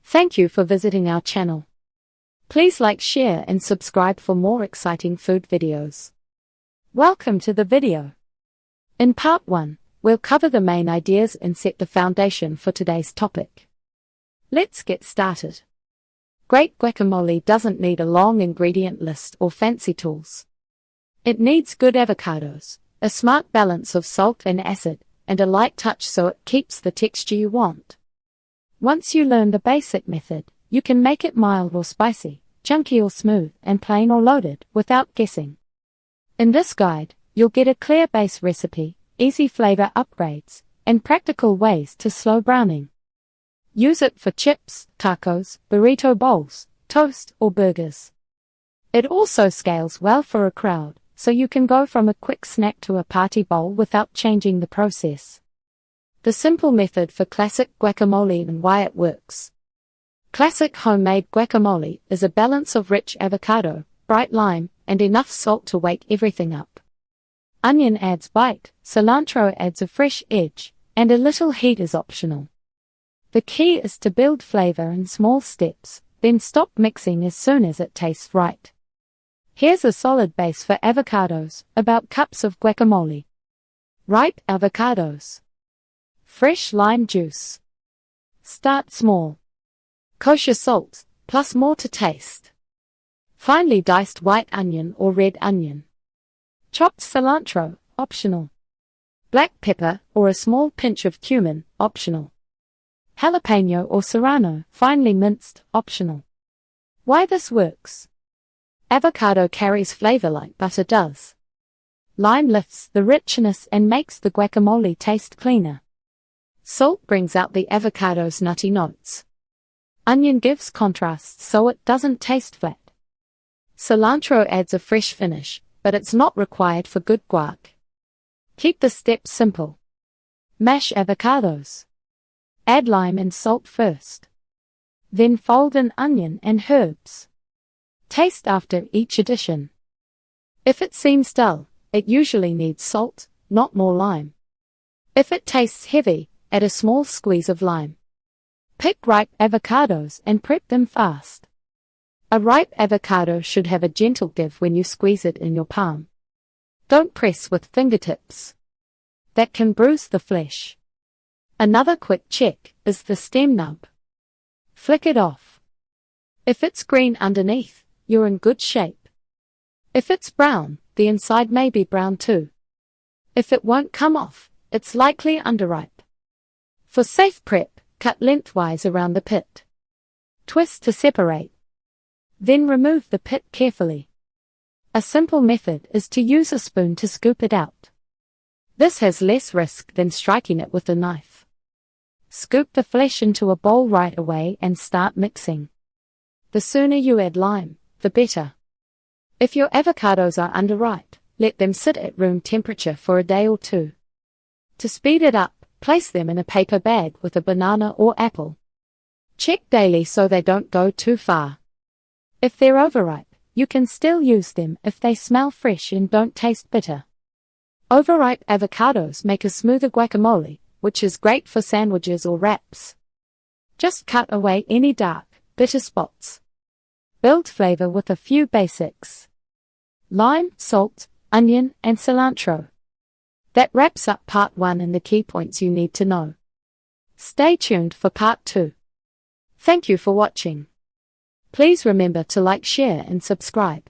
Thank you for visiting our channel. Please like, share and subscribe for more exciting food videos. Welcome to the video. In part 1, we'll cover the main ideas and set the foundation for today's topic. Let's get started. Great guacamole doesn't need a long ingredient list or fancy tools. It needs good avocados, a smart balance of salt and acid, and a light touch so it keeps the texture you want. Once you learn the basic method, you can make it mild or spicy, chunky or smooth, and plain or loaded without guessing. In this guide, you'll get a clear base recipe, easy flavor upgrades, and practical ways to slow browning. Use it for chips, tacos, burrito bowls, toast, or burgers. It also scales well for a crowd, so you can go from a quick snack to a party bowl without changing the process. The simple method for classic guacamole and why it works. Classic homemade guacamole is a balance of rich avocado, bright lime, and enough salt to wake everything up. Onion adds bite, cilantro adds a fresh edge, and a little heat is optional. The key is to build flavor in small steps, then stop mixing as soon as it tastes right. Here's a solid base for avocados, about cups of guacamole. Ripe avocados. Fresh lime juice. Start small. Kosher salt, plus more to taste. Finely diced white onion or red onion. Chopped cilantro, optional. Black pepper or a small pinch of cumin, optional. Jalapeno or serrano, finely minced, optional. Why this works? Avocado carries flavor like butter does. Lime lifts the richness and makes the guacamole taste cleaner. Salt brings out the avocado's nutty notes. Onion gives contrast so it doesn't taste flat. Cilantro adds a fresh finish, but it's not required for good guac. Keep the steps simple. Mash avocados. Add lime and salt first. Then fold in onion and herbs. Taste after each addition. If it seems dull, it usually needs salt, not more lime. If it tastes heavy, add a small squeeze of lime. Pick ripe avocados and prep them fast. A ripe avocado should have a gentle give when you squeeze it in your palm. Don't press with fingertips. That can bruise the flesh. Another quick check is the stem nub. Flick it off. If it's green underneath, you're in good shape. If it's brown, the inside may be brown too. If it won't come off, it's likely underripe. For safe prep, cut lengthwise around the pit. Twist to separate. Then remove the pit carefully. A simple method is to use a spoon to scoop it out. This has less risk than striking it with a knife. Scoop the flesh into a bowl right away and start mixing. The sooner you add lime, the better. If your avocados are underripe, let them sit at room temperature for a day or two. To speed it up, place them in a paper bag with a banana or apple. Check daily so they don't go too far. If they're overripe, you can still use them if they smell fresh and don't taste bitter. Overripe avocados make a smoother guacamole, which is great for sandwiches or wraps. Just cut away any dark, bitter spots. Build flavor with a few basics. Lime, salt, onion, and cilantro. That wraps up part 1 and the key points you need to know. Stay tuned for part 2. Thank you for watching. Please remember to like, share, and subscribe.